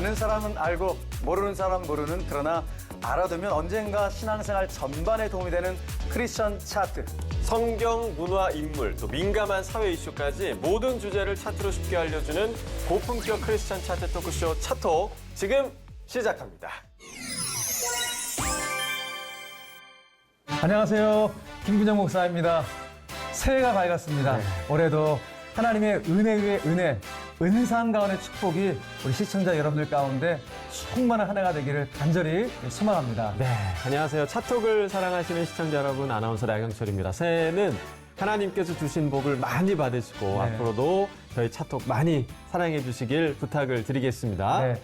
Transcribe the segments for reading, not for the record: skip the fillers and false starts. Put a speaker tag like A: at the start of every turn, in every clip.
A: 아는 사람은 알고 모르는 사람은 모르는, 그러나 알아두면 언젠가 신앙생활 전반에 도움이 되는 크리스천 차트.
B: 성경, 문화, 인물, 또 민감한 사회 이슈까지 모든 주제를 차트로 쉽게 알려주는 고품격 크리스천 차트 토크쇼 차톡, 지금 시작합니다.
A: 안녕하세요. 김군영 목사입니다. 새해가 밝았습니다. 올해도 하나님의 은혜 위에 은혜, 은상 가운의 축복이 우리 시청자 여러분들 가운데 충만한 한 해가 되기를 간절히 소망합니다.
B: 네, 안녕하세요. 차톡을 사랑하시는 시청자 여러분, 아나운서 나경철입니다. 새해는 하나님께서 주신 복을 많이 받으시고 앞으로도 저희 차톡 많이 사랑해 주시길 부탁을 드리겠습니다.
A: 네.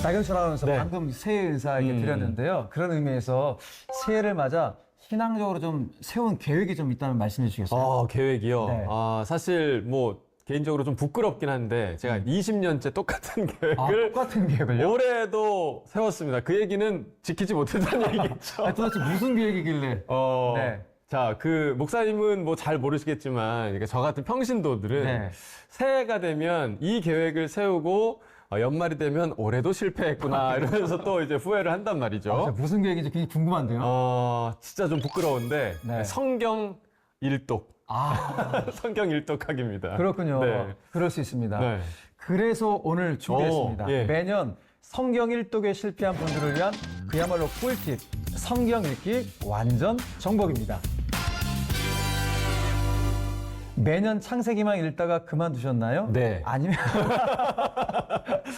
A: 나경철 아나운서 방금 새해 인사 드렸는데요. 그런 의미에서 새해를 맞아 신앙적으로 좀 세운 계획이 좀 있다면 말씀해 주시겠어요?
B: 계획이요?
A: 네.
B: 사실 뭐 개인적으로 좀 부끄럽긴 한데 제가 20년째 똑같은 계획을
A: 똑같은 계획을요?
B: 올해도 세웠습니다. 그 얘기는 지키지 못했다는 얘기죠.
A: 도대체 무슨 계획이길래? 네.
B: 자, 그 목사님은 뭐 잘 모르시겠지만 저 같은 평신도들은 새해가 되면 이 계획을 세우고 연말이 되면 올해도 실패했구나 이러면서 또 이제 후회를 한단 말이죠.
A: 무슨 계획인지 굉장히 궁금한데요.
B: 진짜 좀 부끄러운데 성경 일독. 성경 일독하기입니다.
A: 그렇군요.
B: 네.
A: 그럴 수 있습니다.
B: 네.
A: 그래서 오늘 준비했습니다.
B: 예.
A: 매년 성경 일독에 실패한 분들을 위한 그야말로 꿀팁, 성경 읽기 완전 정복입니다. 매년 창세기만 읽다가 그만두셨나요?
B: 네.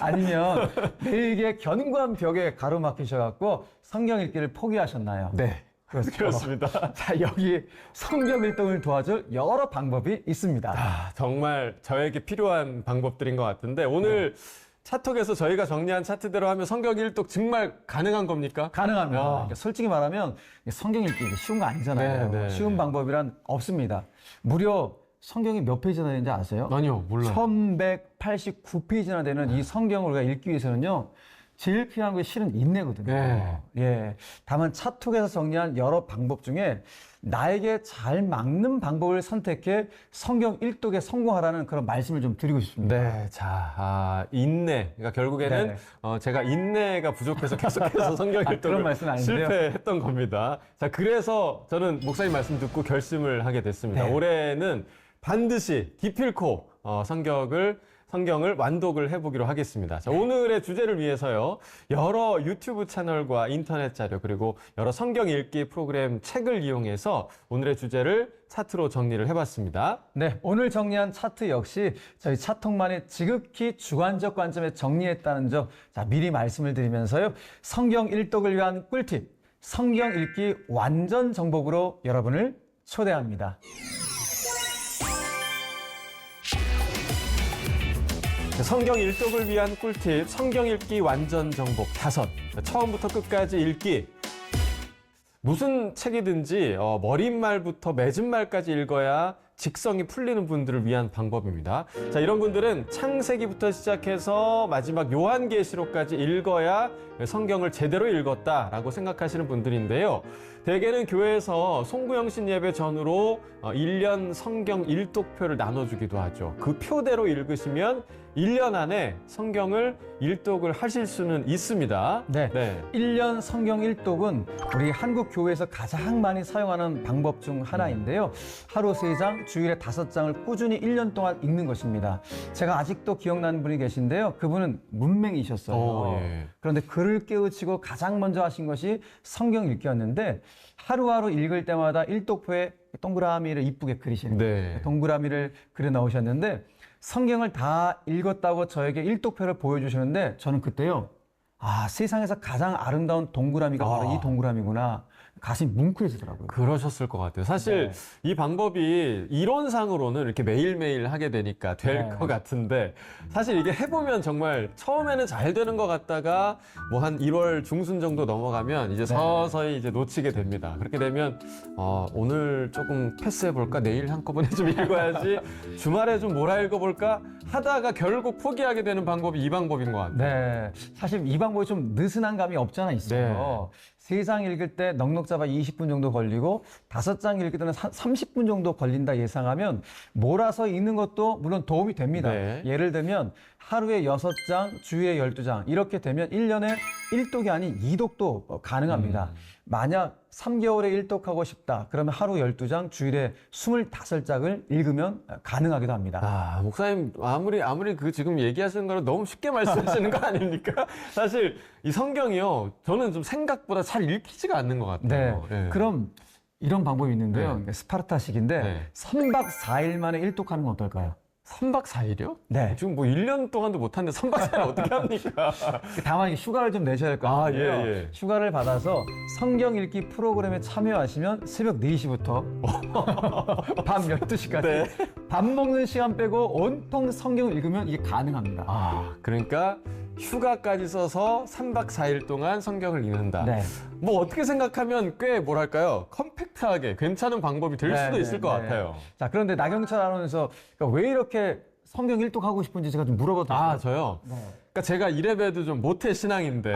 A: 아니면 매일의 견고한 벽에 가로막히셔갖고 성경 읽기를 포기하셨나요?
B: 네. 그렇습니다.
A: 자, 여기 성경 일독을 도와줄 여러 방법이 있습니다.
B: 정말 저에게 필요한 방법들인 것 같은데 오늘 차톡에서 저희가 정리한 차트대로 하면 성경 일독 정말 가능한 겁니까?
A: 가능합니다. 그러니까 솔직히 말하면 성경 읽기 쉬운 거 아니잖아요.
B: 네.
A: 쉬운 방법이란 없습니다. 무려 성경이 몇 페이지나 되는지 아세요?
B: 아니요, 몰라요.
A: 1189페이지나 되는 이 성경을 우리가 읽기 위해서는요, 제일 필요한 게 실은 인내거든요.
B: 네.
A: 예. 다만 차톡에서 정리한 여러 방법 중에 나에게 잘 맞는 방법을 선택해 성경 일독에 성공하라는 그런 말씀을 좀 드리고 싶습니다.
B: 네, 자, 인내. 그러니까 결국에는 제가 인내가 부족해서 계속해서 성경
A: 그런
B: 일독을
A: 말씀은 아닌데요.
B: 실패했던 겁니다. 자, 그래서 저는 목사님 말씀 듣고 결심을 하게 됐습니다.
A: 네.
B: 올해는 반드시 기필코 성경을 완독을 해보기로 하겠습니다. 자, 오늘의 주제를 위해서요, 여러 유튜브 채널과 인터넷 자료, 그리고 여러 성경 읽기 프로그램 책을 이용해서 오늘의 주제를 차트로 정리를 해봤습니다.
A: 네, 오늘 정리한 차트 역시 저희 차톡만의 지극히 주관적 관점에 정리했다는 점, 자, 미리 말씀을 드리면서요, 성경 일독을 위한 꿀팁, 성경 읽기 완전 정복으로 여러분을 초대합니다.
B: 성경 일독을 위한 꿀팁, 성경 읽기 완전 정복 5. 처음부터 끝까지 읽기. 무슨 책이든지 머릿말부터 맺은말까지 읽어야 직성이 풀리는 분들을 위한 방법입니다. 자, 이런 분들은 창세기부터 시작해서 마지막 요한계시록까지 읽어야 성경을 제대로 읽었다라고 생각하시는 분들인데요. 대개는 교회에서 송구영신 예배 전후로 1년 성경 일독표를 나눠주기도 하죠. 그 표대로 읽으시면 1년 안에 성경을 일독을 하실 수는 있습니다.
A: 네. 1년 성경 일독은 우리 한국 교회에서 가장 많이 사용하는 방법 중 하나인데요. 하루 3장, 주일에 5장을 꾸준히 1년 동안 읽는 것입니다. 제가 아직도 기억나는 분이 계신데요. 그분은 문맹이셨어요. 그런데 글을 깨우치고 가장 먼저 하신 것이 성경 읽기였는데, 하루하루 읽을 때마다 일독표에 동그라미를 이쁘게 그리시는 동그라미를 그려 넣으셨는데, 성경을 다 읽었다고 저에게 일독표를 보여주시는데, 저는 그때요, 아, 세상에서 가장 아름다운 동그라미가 바로 이 동그라미구나. 가슴이 뭉클해지더라고요.
B: 그러셨을 것 같아요. 사실 이 방법이 이론상으로는 이렇게 매일매일 하게 되니까 될 것 같은데 사실 이게 해보면 정말 처음에는 잘 되는 것 같다가 뭐 한 1월 중순 정도 넘어가면 이제 서서히 이제 놓치게 됩니다. 그렇게 되면 오늘 조금 패스해볼까? 내일 한꺼번에 좀 읽어야지. 주말에 좀 뭐라 읽어볼까? 하다가 결국 포기하게 되는 방법이 이 방법인 것 같아요.
A: 네. 사실 이 방법이 좀 느슨한 감이 없잖아 있어요. 세 장 읽을 때 넉넉 잡아 20분 정도 걸리고 5장 읽을 때는 30분 정도 걸린다 예상하면 몰아서 읽는 것도 물론 도움이 됩니다.
B: 네.
A: 예를 들면 하루에 6장, 주에 12장 이렇게 되면 1년에 1독이 아닌 2독도 가능합니다. 만약 3개월에 1독하고 싶다. 그러면 하루 12장, 주일에 25장을 읽으면 가능하기도 합니다.
B: 아, 목사님 아무리 그 지금 얘기하시는 거를 너무 쉽게 말씀하시는 거 아닙니까? 사실 이 성경이요. 저는 좀 생각보다 잘 읽히지가 않는 것 같아요.
A: 네. 그럼 이런 방법이 있는데요. 스파르타식인데
B: 네.
A: 3박 4일 만에 1독하는 건 어떨까요?
B: 3박 4일이요?
A: 네.
B: 지금 뭐 1년 동안도 못 하는데 3박 4일 어떻게 합니까?
A: 다만 휴가를 좀 내셔야 될 것
B: 아,
A: 같은데요.
B: 예.
A: 휴가를 받아서 성경 읽기 프로그램에 참여하시면 새벽 4시부터 밤 12시까지
B: 네.
A: 밥 먹는 시간 빼고 온통 성경을 읽으면 이게 가능합니다.
B: 아, 그러니까 휴가까지 써서 3박 4일 동안 성경을 읽는다.
A: 네.
B: 뭐 어떻게 생각하면 꽤 뭐랄까요? 컴팩트하게 괜찮은 방법이 될 수도 있을 것 같아요.
A: 자, 그런데 나경철 아나운서 그러니까 왜 이렇게 성경 일독하고 싶은지 제가 좀 물어봐도 될까요?
B: 아, 저요? 그러니까 제가 이래봬도 좀 모태 신앙인데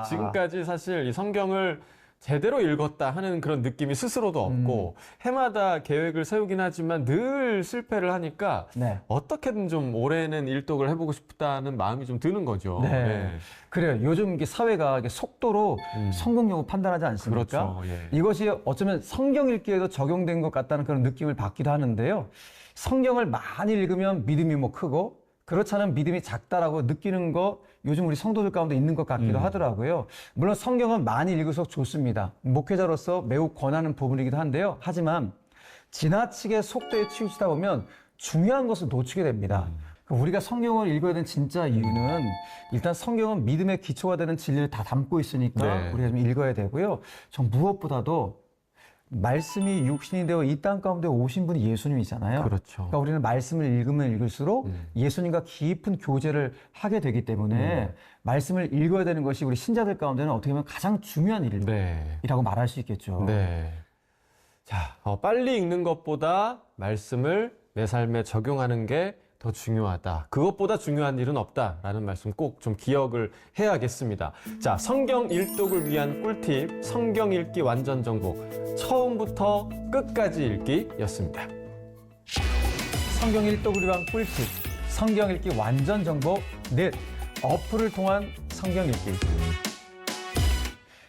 B: 지금까지 사실 이 성경을 제대로 읽었다 하는 그런 느낌이 스스로도 없고 해마다 계획을 세우긴 하지만 늘 실패를 하니까
A: 네.
B: 어떻게든 좀 올해는 일독을 해보고 싶다는 마음이 좀 드는 거죠.
A: 네. 그래요. 요즘 이게 사회가 이게 속도로 성공 여부 판단하지 않습니까?
B: 그렇죠. 예.
A: 이것이 어쩌면 성경 읽기에도 적용된 것 같다는 그런 느낌을 받기도 하는데요. 성경을 많이 읽으면 믿음이 뭐 크고 그렇지 않은 믿음이 작다라고 느끼는 거 요즘 우리 성도들 가운데 있는 것 같기도 하더라고요. 물론 성경은 많이 읽을수록 좋습니다. 목회자로서 매우 권하는 부분이기도 한데요. 하지만 지나치게 속도에 치우치다 보면 중요한 것을 놓치게 됩니다. 우리가 성경을 읽어야 되는 진짜 이유는 일단 성경은 믿음의 기초가 되는 진리를 다 담고 있으니까 우리가 좀 읽어야 되고요. 전 무엇보다도 말씀이 육신이 되어 이 땅 가운데 오신 분이 예수님이잖아요.
B: 그렇죠.
A: 그러니까 우리는 말씀을 읽으면 읽을수록 예수님과 깊은 교제를 하게 되기 때문에 말씀을 읽어야 되는 것이 우리 신자들 가운데는 어떻게 보면 가장 중요한 일이라고 말할 수 있겠죠.
B: 네. 자, 빨리 읽는 것보다 말씀을 내 삶에 적용하는 게 더 중요하다. 그것보다 중요한 일은 없다라는 말씀 꼭 좀 기억을 해야겠습니다. 자, 성경 일독을 위한 꿀팁, 성경 읽기 완전 정복. 처음부터 끝까지 읽기였습니다.
A: 성경 일독을 위한 꿀팁, 성경 읽기 완전 정복, 넷, 어플을 통한 성경 읽기.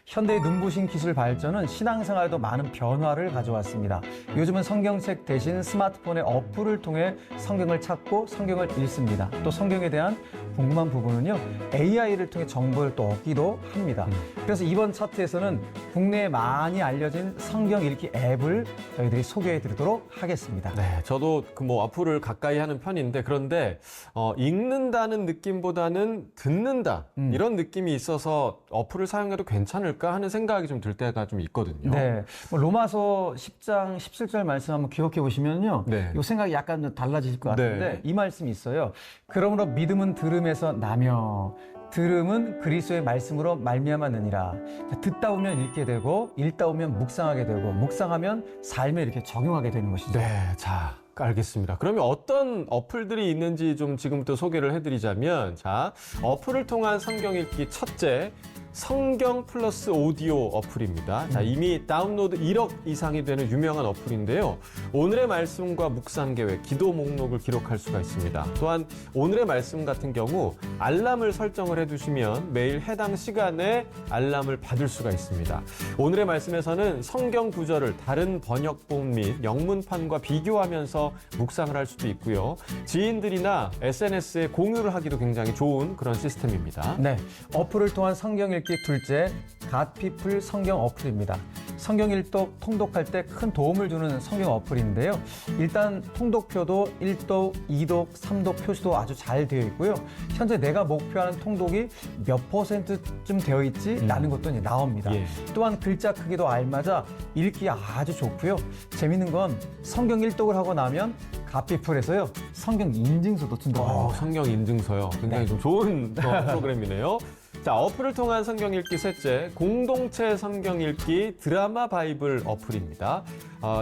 A: 현대의 눈부신 기술 발전은 신앙생활에도 많은 변화를 가져왔습니다. 요즘은 성경책 대신 스마트폰의 어플을 통해 성경을 찾고 성경을 읽습니다. 또 성경에 대한 궁금한 부분은요, AI를 통해 정보를 또 얻기도 합니다. 그래서 이번 차트에서는 국내에 많이 알려진 성경 읽기 앱을 저희들이 소개해 드리도록 하겠습니다.
B: 네, 저도 그 뭐 어플을 가까이 하는 편인데 그런데 읽는다는 느낌보다는 듣는다 이런 느낌이 있어서 어플을 사용해도 괜찮을까 하는 생각이 좀 들 때가 좀 있거든요.
A: 네, 뭐 로마서 10장 17절 말씀 한번 기억해 보시면요, 이 생각이 약간 좀 달라지실 것 같은데 이 말씀이 있어요. 그러므로 믿음은 들음에서 나며 들음은 그리스도의 말씀으로 말미암았느니라. 듣다 보면 읽게 되고 읽다 보면 묵상하게 되고 묵상하면 삶에 이렇게 적용하게 되는 것이죠.
B: 네, 자, 알겠습니다. 그러면 어떤 어플들이 있는지 좀 지금부터 소개를 해드리자면, 자, 어플을 통한 성경 읽기 첫째, 성경 플러스 오디오 어플입니다. 자, 이미 다운로드 1억 이상이 되는 유명한 어플인데요. 오늘의 말씀과 묵상 계획, 기도 목록을 기록할 수가 있습니다. 또한 오늘의 말씀 같은 경우 알람을 설정을 해두시면 매일 해당 시간에 알람을 받을 수가 있습니다. 오늘의 말씀에서는 성경 구절을 다른 번역본 및 영문판과 비교하면서 묵상을 할 수도 있고요. 지인들이나 SNS에 공유를 하기도 굉장히 좋은 그런 시스템입니다.
A: 네, 어플을 통한 성경 읽기 둘째, 갓피플 성경 어플입니다. 성경 일독 통독할 때 큰 도움을 주는 성경 어플인데요. 일단 통독표도 1독, 2독, 3독 표시도 아주 잘 되어 있고요. 현재 내가 목표하는 통독이 몇 %쯤 되어 있지라는 것도 이제 나옵니다.
B: 예.
A: 또한 글자 크기도 알맞아 읽기 아주 좋고요. 재밌는 건 성경 일독을 하고 나면 갓피플에서요 성경 인증서도 준다고 합니다.
B: 성경 인증서요. 굉장히
A: 네.
B: 좀 좋은 프로그램이네요. 자, 어플을 통한 성경 읽기 셋째, 공동체 성경 읽기 드라마 바이블 어플입니다.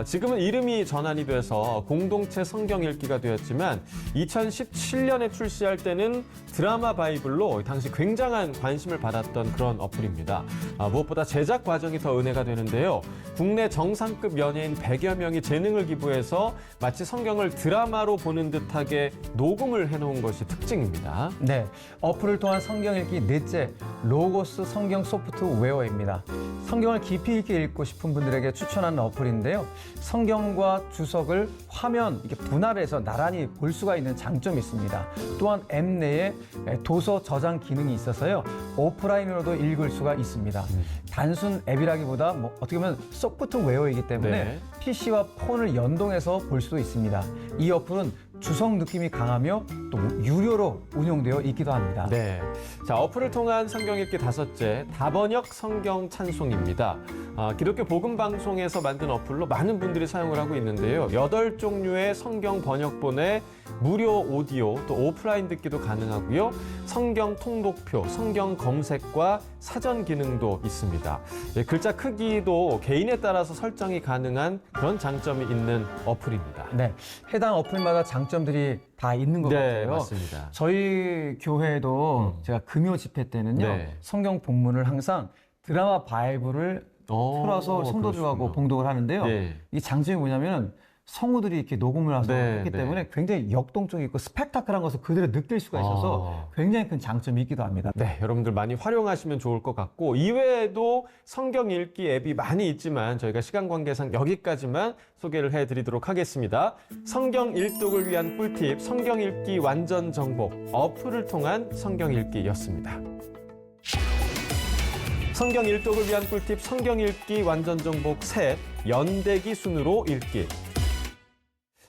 B: 지금은 이름이 전환이 돼서 공동체 성경 읽기가 되었지만 2017년에 출시할 때는 드라마 바이블로 당시 굉장한 관심을 받았던 그런 어플입니다. 무엇보다 제작 과정이 더 은혜가 되는데요. 국내 정상급 연예인 100여 명이 재능을 기부해서 마치 성경을 드라마로 보는 듯하게 녹음을 해놓은 것이 특징입니다.
A: 네, 어플을 통한 성경 읽기 넷째, 로고스 성경 소프트웨어입니다. 성경을 깊이 있게 읽고 싶은 분들에게 추천하는 어플인데요. 성경과 주석을 화면 이렇게 분할해서 나란히 볼 수가 있는 장점이 있습니다. 또한 앱 내에 도서 저장 기능이 있어서요. 오프라인으로도 읽을 수가 있습니다. 단순 앱이라기보다 어떻게 보면 소프트웨어이기 때문에
B: 네.
A: PC와 폰을 연동해서 볼 수도 있습니다. 이 어플은 주석 느낌이 강하며 또 유료로 운영되어 있기도 합니다.
B: 네. 자, 어플을 통한 성경 읽기 다섯째, 다번역 성경 찬송입니다. 기독교 복음 방송에서 만든 어플로 많은 분들이 사용을 하고 있는데요. 8종류의 성경 번역본에 무료 오디오 또 오프라인 듣기도 가능하고요. 성경 통독표, 성경 검색과 사전 기능도 있습니다. 예, 글자 크기도 개인에 따라서 설정이 가능한 그런 장점이 있는 어플입니다.
A: 네, 해당 어플마다 장점들이 다 있는 것
B: 네,
A: 같아요.
B: 맞습니다.
A: 저희 교회도 제가 금요 집회 때는요.
B: 네.
A: 성경 본문을 항상 드라마 바이블을 틀어서 성도들하고
B: 그러시군요.
A: 봉독을 하는데요.
B: 예.
A: 이 장점이 뭐냐면 성우들이 이렇게 녹음을 해서
B: 네,
A: 했기
B: 네.
A: 때문에 굉장히 역동적이 있고 스펙타클한 것을 그대로 느낄 수가 있어서 굉장히 큰 장점이 있기도 합니다.
B: 네, 여러분들 많이 활용하시면 좋을 것 같고 이외에도 성경 읽기 앱이 많이 있지만 저희가 시간 관계상 여기까지만 소개를 해드리도록 하겠습니다. 성경 일독을 위한 꿀팁, 성경 읽기 완전 정복, 어플을 통한 성경 읽기였습니다. 성경 일독을 위한 꿀팁, 성경 읽기 완전 정복 셋, 연대기 순으로 읽기.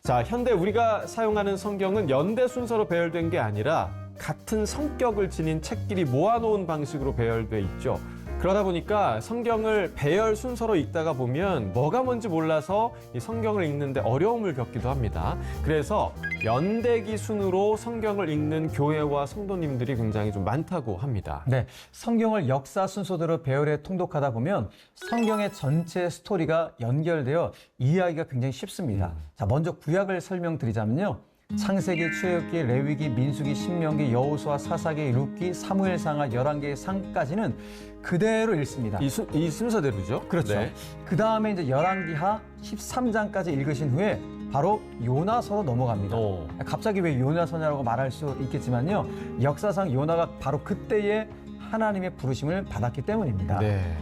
B: 자, 현대 우리가 사용하는 성경은 연대 순서로 배열된 게 아니라 같은 성격을 지닌 책끼리 모아놓은 방식으로 배열돼 있죠. 그러다 보니까 성경을 배열 순서로 읽다가 보면 뭐가 뭔지 몰라서 이 성경을 읽는데 어려움을 겪기도 합니다. 그래서 연대기 순으로 성경을 읽는 교회와 성도님들이 굉장히 좀 많다고 합니다.
A: 네, 성경을 역사 순서대로 배열해 통독하다 보면 성경의 전체 스토리가 연결되어 이해하기가 굉장히 쉽습니다. 자, 먼저 구약을 설명드리자면요. 창세기, 출애굽기, 레위기, 민수기, 신명기, 여호수아, 사사기, 룻기, 사무엘상하, 열왕기 상까지는 그대로 읽습니다.
B: 이 순서대로죠?
A: 그렇죠.
B: 네.
A: 그 다음에 이제 열왕기하 13장까지 읽으신 후에 바로 요나서로 넘어갑니다. 갑자기 왜 요나서냐라고 말할 수 있겠지만요. 역사상 요나가 바로 그때의 하나님의 부르심을 받았기 때문입니다.
B: 네.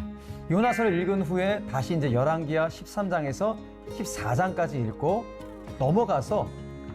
A: 요나서를 읽은 후에 다시 이제 열왕기하 13장에서 14장까지 읽고 넘어가서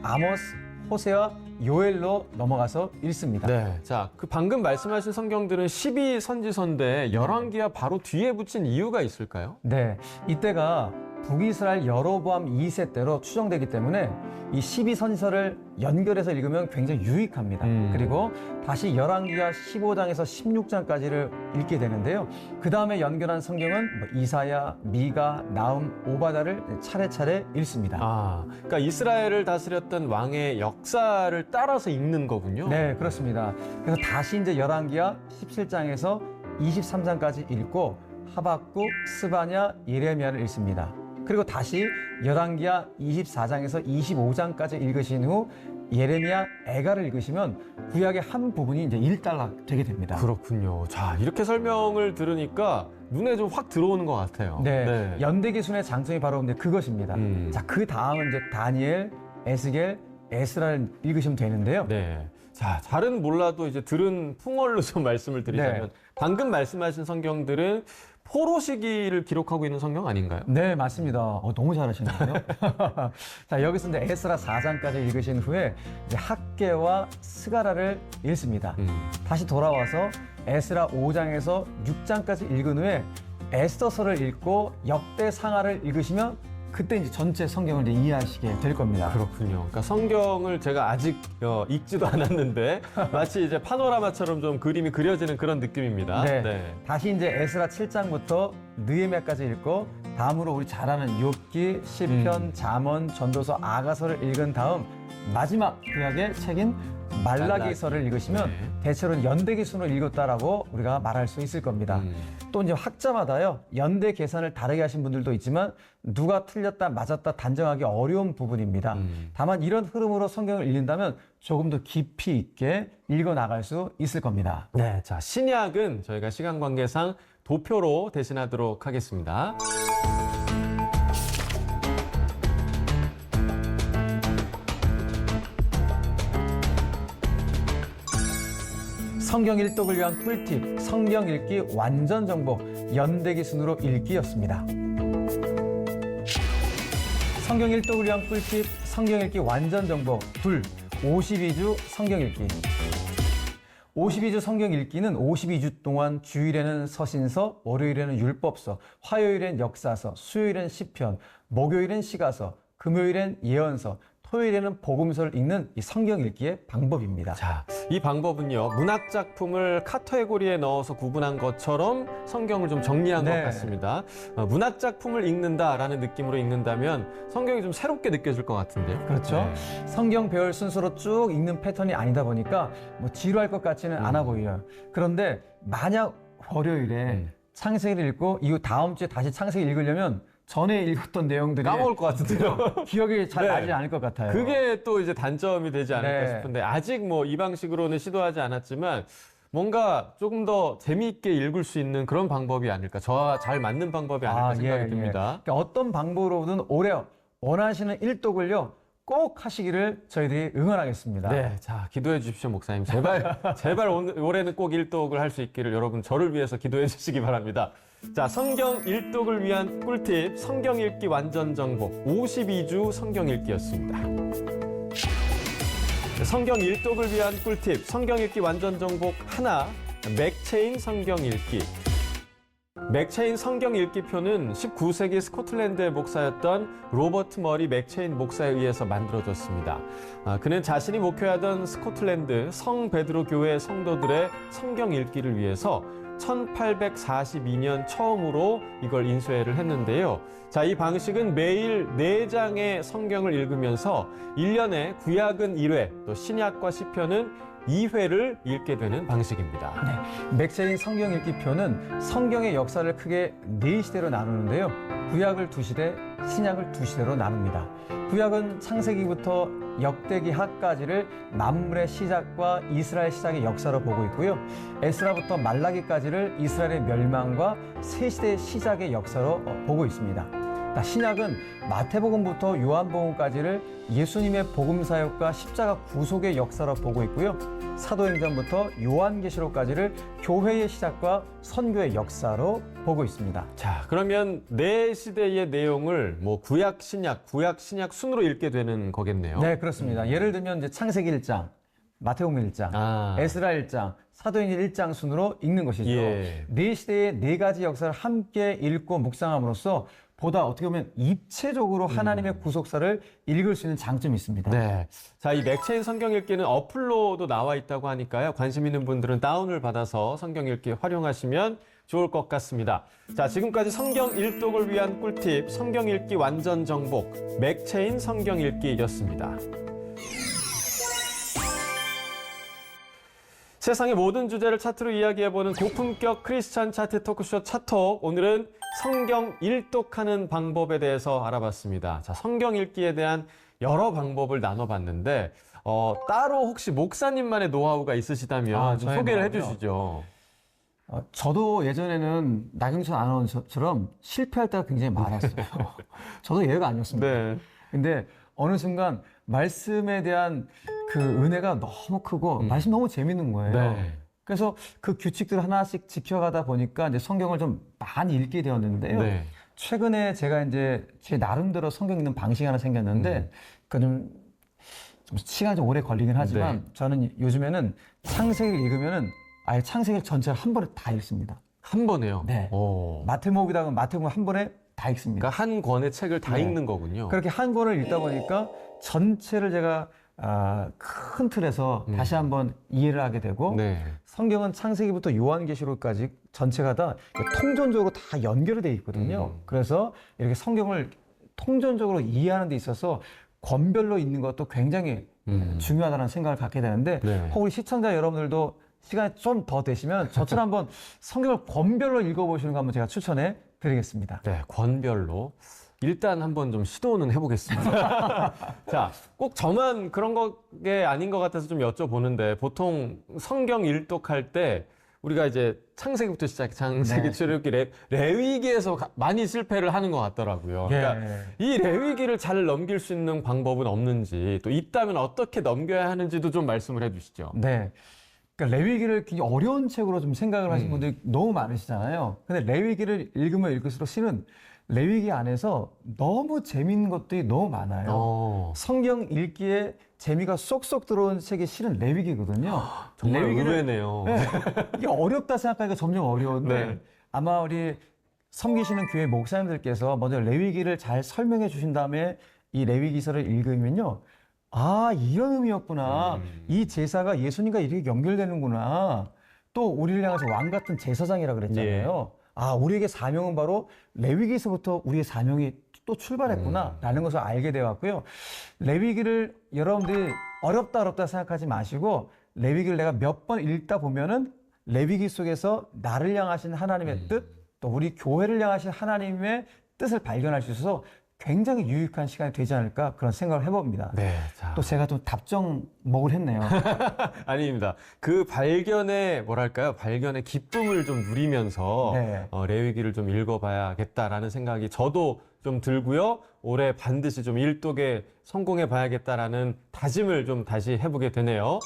A: 아모스, 호세와 요엘로 넘어가서 읽습니다.
B: 네. 자, 그 방금 말씀하신 성경들은 12선지서인데 열왕기하 바로 뒤에 붙인 이유가 있을까요?
A: 네, 이때가 북이스라엘 여로보암 2세 때로 추정되기 때문에 이 12선지서를 연결해서 읽으면 굉장히 유익합니다. 그리고 다시 열왕기하 15장에서 16장까지를 읽게 되는데요. 그 다음에 연결한 성경은 이사야, 미가, 나훔, 오바다를 차례차례 읽습니다.
B: 그러니까 이스라엘을 다스렸던 왕의 역사를 따라서 읽는 거군요.
A: 네, 그렇습니다. 그래서 다시 이제 열왕기하 17장에서 23장까지 읽고 하박국, 스바냐, 예레미야를 읽습니다. 그리고 다시 열왕기하 24장에서 25장까지 읽으신 후 예레미야, 애가를 읽으시면 구약의 한 부분이 이제 일단락 되게 됩니다.
B: 그렇군요. 자, 이렇게 설명을 들으니까 눈에 좀 확 들어오는 것 같아요.
A: 네, 연대기순의 장점이 바로 이제 그것입니다. 자, 그 다음은 이제 다니엘, 에스겔, 에스라를 읽으시면 되는데요.
B: 네. 자, 잘은 몰라도 이제 들은 풍월로 좀 말씀을 드리자면
A: 네.
B: 방금 말씀하신 성경들은 포로 시기를 기록하고 있는 성경 아닌가요?
A: 네, 맞습니다. 너무 잘하시는데요. 자, 여기서 이제 에스라 4장까지 읽으신 후에 이제 학개와 스가라를 읽습니다. 다시 돌아와서 에스라 5장에서 6장까지 읽은 후에 에스더서를 읽고 역대상하를 읽으시면 그때 이제 전체 성경을 이제 이해하시게 될 겁니다.
B: 그렇군요. 그러니까 성경을 제가 아직 읽지도 않았는데 마치 이제 파노라마처럼 좀 그림이 그려지는 그런 느낌입니다.
A: 네. 다시 이제 에스라 7장부터 느헤미야까지 읽고 다음으로 우리 잘 아는 욥기, 시편, 잠언, 전도서, 아가서를 읽은 다음 마지막 구약의 책인 말라기서를 읽으시면
B: 네.
A: 대체로는 연대 기순으로 읽었다라고 우리가 말할 수 있을 겁니다. 또 이제 학자마다요 연대 계산을 다르게 하신 분들도 있지만 누가 틀렸다 맞았다 단정하기 어려운 부분입니다. 다만 이런 흐름으로 성경을 읽는다면 조금 더 깊이 있게 읽어 나갈 수 있을 겁니다.
B: 네, 자 신약은 저희가 시간 관계상 도표로 대신하도록 하겠습니다.
A: 성경 일독을 위한 꿀팁, 성경 읽기 완전 정복, 연대기 순으로 읽기였습니다. 성경 일독을 위한 꿀팁, 성경 읽기 완전 정복, 52주 성경 읽기. 52주 성경 읽기는 52주 동안 주일에는 서신서, 월요일에는 율법서, 화요일엔 역사서, 수요일엔 시편, 목요일엔 시가서, 금요일엔 예언서, 토요일에는 복음서를 읽는 이 성경 읽기의 방법입니다.
B: 자, 이 방법은요, 문학 작품을 카테고리에 넣어서 구분한 것처럼 성경을 좀 정리한 것 같습니다. 문학 작품을 읽는다라는 느낌으로 읽는다면 성경이 좀 새롭게 느껴질 것 같은데요.
A: 그렇죠. 성경 배울 순서로 쭉 읽는 패턴이 아니다 보니까 뭐 지루할 것 같지는 않아 보여요. 그런데 만약 월요일에 창세기를 읽고 이후 다음 주에 다시 창세기 읽으려면 전에 읽었던 내용들이
B: 까먹을 것 같은데요.
A: 기억이 잘 나지 않을 것 같아요.
B: 그게 또 이제 단점이 되지 않을까
A: 네.
B: 싶은데 아직 뭐 이 방식으로는 시도하지 않았지만 뭔가 조금 더 재미있게 읽을 수 있는 그런 방법이 아닐까. 저와 잘 맞는 방법이 아닐까 생각이 듭니다.
A: 그러니까 어떤 방법으로든 올해 원하시는 일독을요 꼭 하시기를 저희들이 응원하겠습니다.
B: 네, 자 기도해 주십시오, 목사님. 제발 올해는 꼭 일독을 할 수 있기를 여러분 저를 위해서 기도해 주시기 바랍니다. 자, 성경 일독을 위한 꿀팁, 성경 읽기 완전 정복, 52주 성경 읽기였습니다. 성경 일독을 위한 꿀팁, 성경 읽기 완전 정복 하나, 맥체인 성경 읽기. 맥체인 성경 읽기표는 19세기 스코틀랜드의 목사였던 로버트 머리 맥체인 목사에 의해서 만들어졌습니다. 그는 자신이 목회하던 스코틀랜드 성 베드로 교회 성도들의 성경 읽기를 위해서 1842년 처음으로 이걸 인쇄를 했는데요. 자, 이 방식은 매일 4장의 성경을 읽으면서 1년에 구약은 1회, 또 신약과 시편은 2회를 읽게 되는 방식입니다.
A: 네, 맥체인 성경 읽기표는 성경의 역사를 크게 4시대로 나누는데요. 구약을 2시대, 신약을 2시대로 나눕니다. 구약은 창세기부터 역대기하까지를 만물의 시작과 이스라엘 시작의 역사로 보고 있고요. 에스라부터 말라기까지를 이스라엘의 멸망과 새 시대의 시작의 역사로 보고 있습니다. 신약은 마태복음부터 요한복음까지를 예수님의 복음 사역과 십자가 구속의 역사로 보고 있고요. 사도행전부터 요한계시록까지를 교회의 시작과 선교의 역사로 보고 있습니다.
B: 자, 그러면 네 시대의 내용을 뭐 구약 신약 순으로 읽게 되는 거겠네요.
A: 네, 그렇습니다. 예를 들면 이제 창세기 1장, 마태복음 1장, 에스라 1장, 사도행전 1장 순으로 읽는 것이죠.
B: 예.
A: 네 시대의 4가지 역사를 함께 읽고 묵상함으로써 보다 어떻게 보면 입체적으로 하나님의 구속사를 읽을 수 있는 장점이 있습니다.
B: 네. 자, 이 맥체인 성경 읽기는 어플로도 나와 있다고 하니까요. 관심 있는 분들은 다운을 받아서 성경 읽기 활용하시면 좋을 것 같습니다. 자, 지금까지 성경 일독을 위한 꿀팁, 성경 읽기 완전 정복, 맥체인 성경 읽기였습니다. 세상의 모든 주제를 차트로 이야기해보는 고품격 크리스천 차트 토크쇼 차톡. 오늘은 성경 일독하는 방법에 대해서 알아봤습니다. 자, 성경 읽기에 대한 여러 방법을 나눠봤는데 따로 혹시 목사님만의 노하우가 있으시다면 좀 소개를 해주시죠.
A: 저도 예전에는 나경선 아나운서처럼 실패할 때가 굉장히 많았어요. 저도 예외가 아니었습니다.
B: 네.
A: 근데 어느 순간 말씀에 대한 그 은혜가 너무 크고 말씀 너무 재밌는 거예요.
B: 네.
A: 그래서 그 규칙들을 하나씩 지켜가다 보니까 이제 성경을 좀 많이 읽게 되었는데요.
B: 네.
A: 최근에 제가 이제 제 나름대로 성경 읽는 방식이 하나 생겼는데 그 좀 시간이 좀 오래 걸리긴 하지만 저는 요즘에는 창세기를 읽으면은 아예 창세기 전체를 한 번에 다 읽습니다.
B: 한 번에요?
A: 네.
B: 오.
A: 마태복음이다 마태복음 한 번에 다 읽습니다.
B: 그러니까 한 권의 책을 다
A: 네.
B: 읽는 거군요.
A: 그렇게 한 권을 읽다 보니까 전체를 제가 큰 틀에서 다시 한번 이해를 하게 되고
B: 네.
A: 성경은 창세기부터 요한계시록까지 전체가 다 통전적으로 다 연결이 돼 있거든요. 그래서 이렇게 성경을 통전적으로 이해하는 데 있어서 권별로 읽는 것도 굉장히 중요하다는 생각을 갖게 되는데
B: 네.
A: 혹 우리 시청자 여러분들도 시간이 좀 더 되시면 저처럼 한번 성경을 권별로 읽어보시는 거 한번 제가 추천해 드리겠습니다.
B: 네, 권별로. 일단 한번 좀 시도는 해보겠습니다. 자, 꼭 저만 그런 게 아닌 것 같아서 좀 여쭤보는데 보통 성경 일독할 때 우리가 이제 창세기부터 시작해 창세기,
A: 네.
B: 출애굽기, 레위기에서 많이 실패를 하는 것 같더라고요. 그러니까
A: 예.
B: 이 레위기를 잘 넘길 수 있는 방법은 없는지 또 있다면 어떻게 넘겨야 하는지도 좀 말씀을 해주시죠.
A: 네. 그러니까 레위기를 굉장히 어려운 책으로 좀 생각을 하시는 분들이 너무 많으시잖아요. 근데 레위기를 읽으면 읽을수록 실은 레위기 안에서 너무 재밌는 것들이 너무 많아요. 성경 읽기에 재미가 쏙쏙 들어온 책이 실은 레위기거든요.
B: 정말 의외네요.
A: 네, 이게 어렵다 생각하니까 점점 어려운데
B: 네.
A: 아마 우리 섬기시는 교회 목사님들께서 먼저 레위기를 잘 설명해 주신 다음에 이 레위기서를 읽으면요. 아, 이런 의미였구나. 이 제사가 예수님과 이렇게 연결되는구나. 또 우리를 향해서 왕 같은 제사장이라 그랬잖아요. 아, 우리에게 사명은 바로 레위기서부터 우리의 사명이 또 출발했구나 라는 것을 알게 되었고요. 레위기를 여러분들이 어렵다 생각하지 마시고 레위기를 내가 몇 번 읽다 보면은 레위기 속에서 나를 향하신 하나님의 뜻, 또 우리 교회를 향하신 하나님의 뜻을 발견할 수 있어서 굉장히 유익한 시간이 되지 않을까 그런 생각을 해봅니다.
B: 네, 자.
A: 또 제가 좀 답정목을 했네요.
B: 아닙니다. 그 발견의 뭐랄까요? 발견의 기쁨을 좀 누리면서
A: 네.
B: 레위기를 좀 읽어봐야겠다라는 생각이 저도 좀 들고요. 올해 반드시 좀 일독에 성공해 봐야겠다라는 다짐을 좀 다시 해보게 되네요.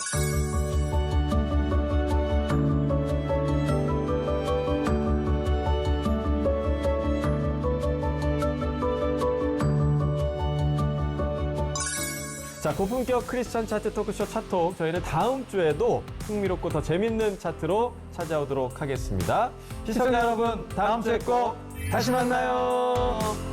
B: 자, 고품격 크리스천 차트 토크쇼 차톡. 저희는 다음 주에도 흥미롭고 더 재밌는 차트로 찾아오도록 하겠습니다. 시청자 여러분, 다음 주에 꼭 다시 만나요.